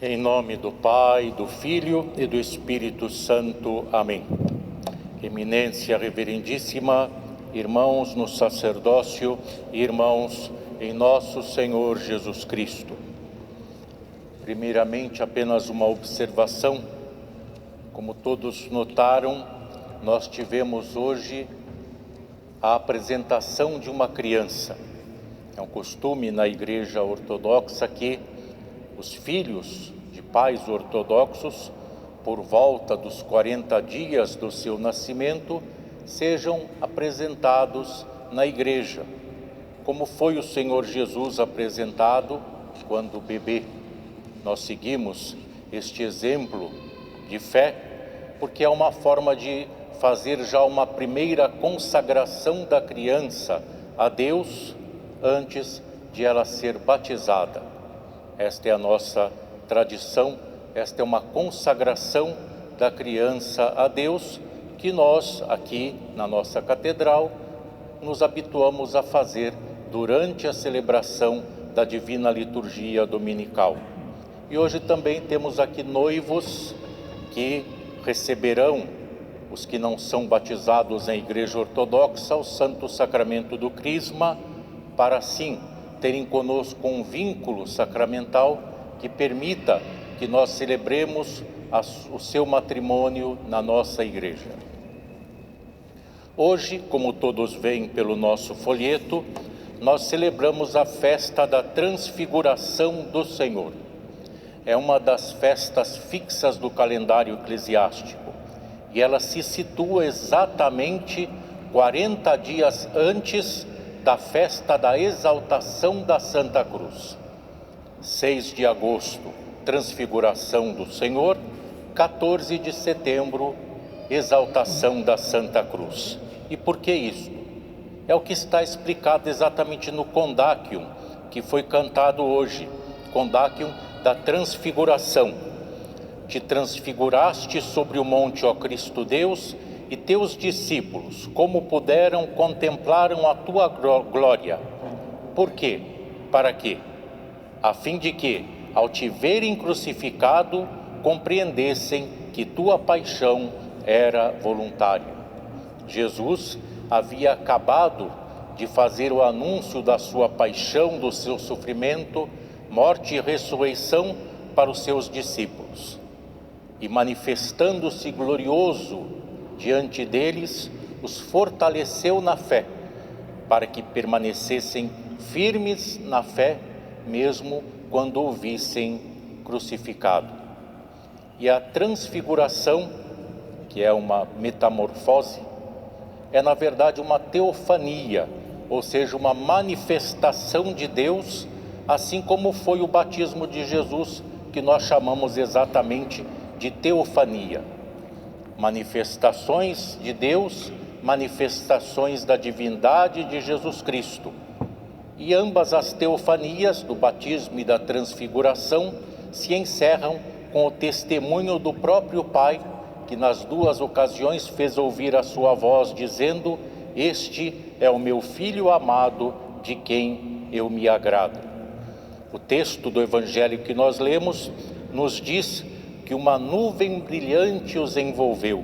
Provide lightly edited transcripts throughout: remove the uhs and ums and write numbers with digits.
Em nome do Pai, do Filho e do Espírito Santo. Amém. Eminência reverendíssima, irmãos no sacerdócio e irmãos em nosso Senhor Jesus Cristo. Primeiramente, apenas uma observação. Como todos notaram, nós tivemos hoje a apresentação de uma criança. É um costume na Igreja Ortodoxa que os filhos de pais ortodoxos, por volta dos 40 dias do seu nascimento, sejam apresentados na igreja, como foi o Senhor Jesus apresentado quando bebê. Nós seguimos este exemplo de fé, porque é uma forma de fazer já uma primeira consagração da criança a Deus antes de ela ser batizada. Esta é a nossa tradição, esta é uma consagração da criança a Deus que nós, aqui na nossa catedral, nos habituamos a fazer durante a celebração da Divina Liturgia Dominical. E hoje também temos aqui noivos que receberão, os que não são batizados na Igreja Ortodoxa, o Santo Sacramento do Crisma, para assim terem conosco um vínculo sacramental que permita que nós celebremos o seu matrimônio na nossa igreja. Hoje, como todos veem pelo nosso folheto, nós celebramos a festa da Transfiguração do Senhor. É uma das festas fixas do calendário eclesiástico e ela se situa exatamente 40 dias antes da festa da exaltação da Santa Cruz. 6 de agosto, Transfiguração do Senhor, 14 de setembro, exaltação da Santa Cruz. E por que isso? É o que está explicado exatamente no Condáquium, que foi cantado hoje, Condáquium da Transfiguração. Te transfiguraste sobre o monte, ó Cristo Deus, e teus discípulos, como puderam, contemplaram a tua glória. Por quê? Para quê? A fim de que, ao te verem crucificado, compreendessem que tua paixão era voluntária. Jesus havia acabado de fazer o anúncio da sua paixão, do seu sofrimento, morte e ressurreição para os seus discípulos. E manifestando-se glorioso diante deles, os fortaleceu na fé, para que permanecessem firmes na fé, mesmo quando o vissem crucificado. E a transfiguração, que é uma metamorfose, é na verdade uma teofania, ou seja, uma manifestação de Deus, assim como foi o batismo de Jesus, que nós chamamos exatamente de teofania. Manifestações de Deus, manifestações da divindade de Jesus Cristo. E ambas as teofanias, do batismo e da transfiguração, se encerram com o testemunho do próprio Pai, que nas duas ocasiões fez ouvir a sua voz, dizendo: este é o meu Filho amado, de quem eu me agrado. O texto do Evangelho que nós lemos nos diz que uma nuvem brilhante os envolveu.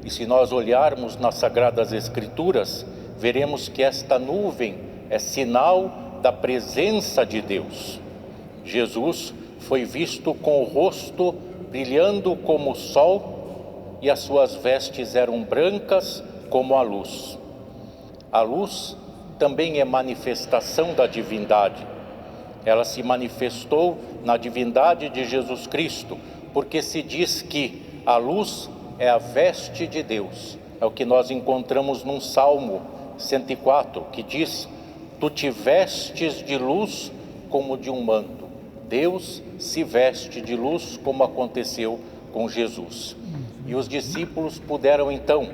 E se nós olharmos nas Sagradas Escrituras, veremos que esta nuvem é sinal da presença de Deus. Jesus foi visto com o rosto brilhando como o sol e as suas vestes eram brancas como a luz. A luz também é manifestação da divindade. Ela se manifestou na divindade de Jesus Cristo, porque se diz que a luz é a veste de Deus. É o que nós encontramos num Salmo 104, que diz: tu te vestes de luz como de um manto. Deus se veste de luz, como aconteceu com Jesus. E os discípulos puderam então,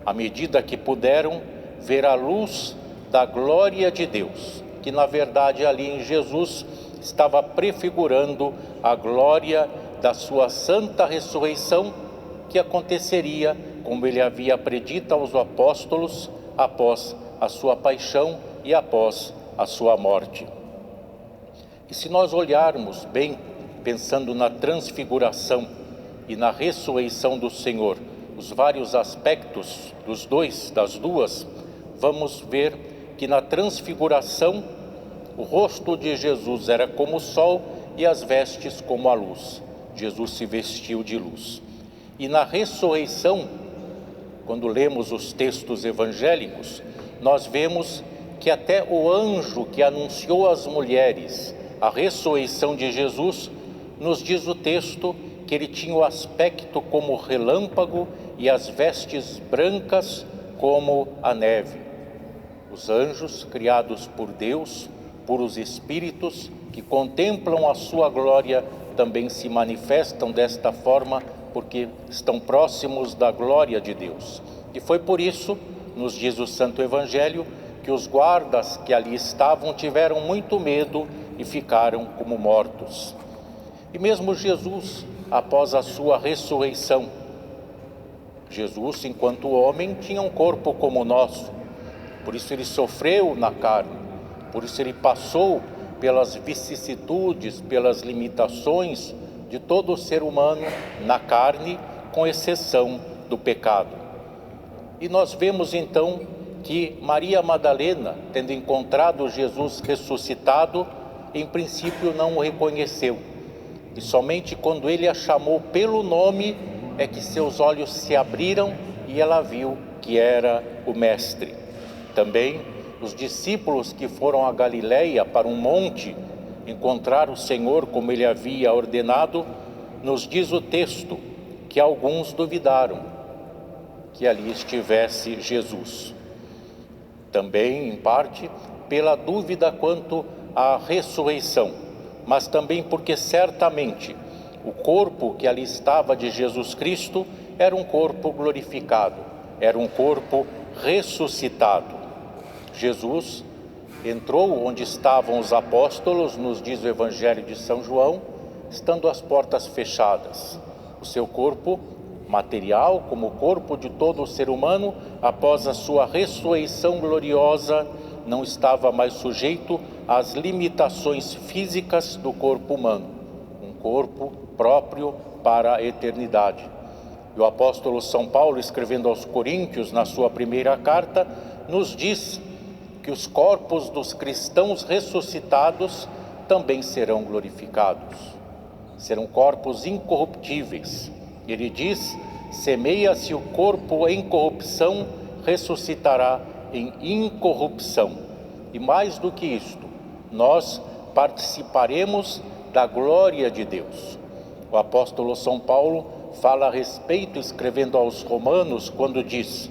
à medida que puderam, ver a luz da glória de Deus, que na verdade ali em Jesus estava prefigurando a glória da sua santa ressurreição, que aconteceria, como ele havia predito aos apóstolos, após a sua paixão e após a sua morte. E se nós olharmos bem pensando na transfiguração e na ressurreição do Senhor, os vários aspectos das duas, vamos ver que na transfiguração o rosto de Jesus era como o sol e as vestes como a luz. Jesus se vestiu de luz. E na ressurreição, quando lemos os textos evangélicos, nós vemos que até o anjo que anunciou às mulheres a ressurreição de Jesus, nos diz o texto que ele tinha o aspecto como relâmpago e as vestes brancas como a neve. Os anjos, criados por Deus, puros espíritos, que contemplam a sua glória, também se manifestam desta forma, porque estão próximos da glória de Deus. E foi por isso, nos diz o Santo Evangelho, que os guardas que ali estavam tiveram muito medo e ficaram como mortos. E mesmo Jesus, após a sua ressurreição, Jesus, enquanto homem, tinha um corpo como o nosso, por isso ele sofreu na carne, por isso ele passou pelas vicissitudes, pelas limitações de todo ser humano na carne, com exceção do pecado. E nós vemos então que Maria Madalena, tendo encontrado Jesus ressuscitado, em princípio não o reconheceu. E somente quando ele a chamou pelo nome é que seus olhos se abriram e ela viu que era o Mestre. Também os discípulos que foram a Galileia para um monte encontrar o Senhor como ele havia ordenado, nos diz o texto que alguns duvidaram que ali estivesse Jesus. Também, em parte, pela dúvida quanto à ressurreição, mas também porque certamente o corpo que ali estava de Jesus Cristo era um corpo glorificado, era um corpo ressuscitado. Jesus entrou onde estavam os apóstolos, nos diz o Evangelho de São João, estando as portas fechadas. O seu corpo material, como o corpo de todo o ser humano, após a sua ressurreição gloriosa, não estava mais sujeito às limitações físicas do corpo humano, um corpo próprio para a eternidade. E o apóstolo São Paulo, escrevendo aos Coríntios, na sua primeira carta, nos diz que os corpos dos cristãos ressuscitados também serão glorificados. Serão corpos incorruptíveis. Ele diz: semeia-se o corpo em corrupção, ressuscitará em incorrupção. E mais do que isto, nós participaremos da glória de Deus. O apóstolo São Paulo fala a respeito, escrevendo aos Romanos, quando diz: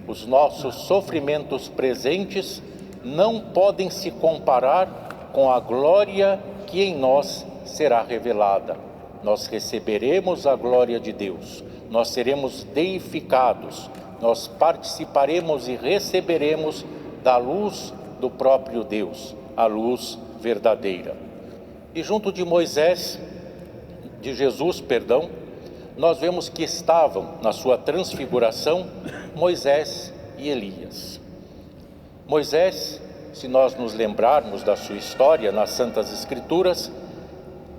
os nossos sofrimentos presentes não podem se comparar com a glória que em nós será revelada. Nós receberemos a glória de Deus, nós seremos deificados, nós participaremos e receberemos da luz do próprio Deus, a luz verdadeira. E junto de Jesus, nós vemos que estavam na sua transfiguração Moisés e Elias. Moisés, se nós nos lembrarmos da sua história nas Santas Escrituras,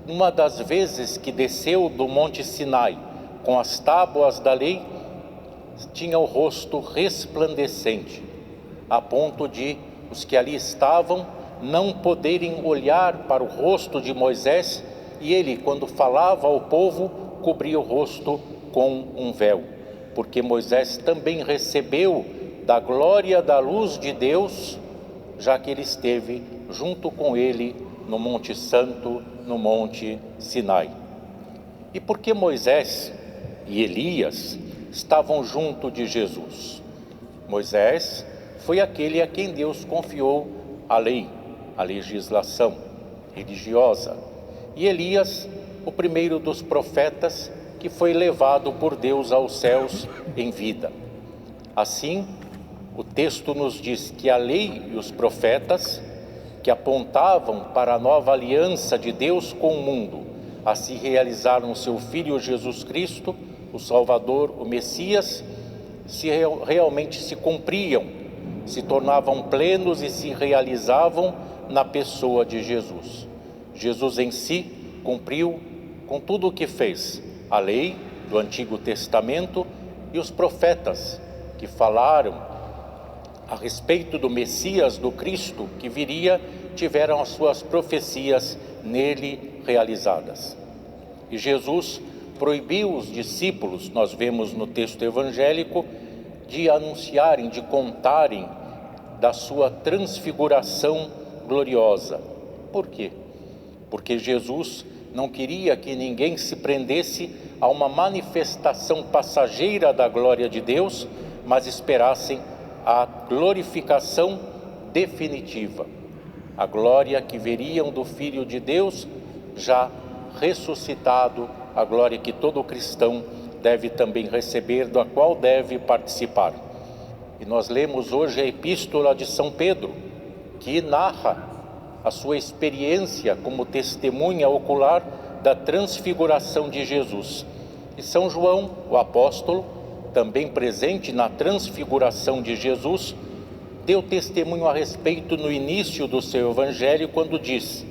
uma das vezes que desceu do Monte Sinai com as tábuas da lei, tinha o rosto resplandecente, a ponto de os que ali estavam não poderem olhar para o rosto de Moisés, e ele, quando falava ao povo, cobria o rosto com um véu, porque Moisés também recebeu da glória da luz de Deus, já que ele esteve junto com ele no Monte Santo, no Monte Sinai. E por que Moisés e Elias estavam junto de Jesus? Moisés foi aquele a quem Deus confiou a lei, a legislação religiosa. E Elias, o primeiro dos profetas, que foi levado por Deus aos céus em vida. Assim, o texto nos diz que a lei e os profetas, que apontavam para a nova aliança de Deus com o mundo, a se realizar no seu Filho Jesus Cristo, o Salvador, o Messias, realmente se cumpriam, se tornavam plenos e se realizavam na pessoa de Jesus. Jesus em si cumpriu com tudo o que fez, a lei do Antigo Testamento e os profetas que falaram a respeito do Messias, do Cristo que viria, tiveram as suas profecias nele realizadas. E Jesus proibiu os discípulos, nós vemos no texto evangélico, de anunciarem, de contarem da sua transfiguração gloriosa. Por quê? Porque Jesus não queria que ninguém se prendesse a uma manifestação passageira da glória de Deus, mas esperassem a glorificação definitiva, a glória que veriam do Filho de Deus já ressuscitado, a glória que todo cristão deve também receber, da qual deve participar. E nós lemos hoje a Epístola de São Pedro, que narra a sua experiência como testemunha ocular da transfiguração de Jesus. E São João, o apóstolo, também presente na transfiguração de Jesus, deu testemunho a respeito no início do seu evangelho, quando diz: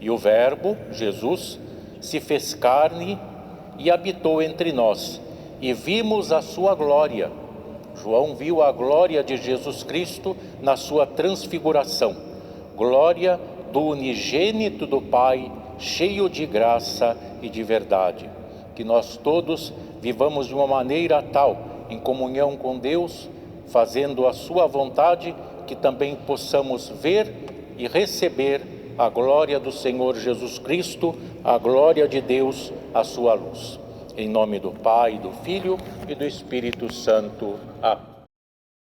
e o Verbo, Jesus, se fez carne e habitou entre nós, e vimos a sua glória. João viu a glória de Jesus Cristo na sua transfiguração, glória do unigênito do Pai, cheio de graça e de verdade. Que nós todos vivamos de uma maneira tal, em comunhão com Deus, fazendo a sua vontade, que também possamos ver e receber a glória do Senhor Jesus Cristo, a glória de Deus, a sua luz. Em nome do Pai, do Filho e do Espírito Santo. Amém.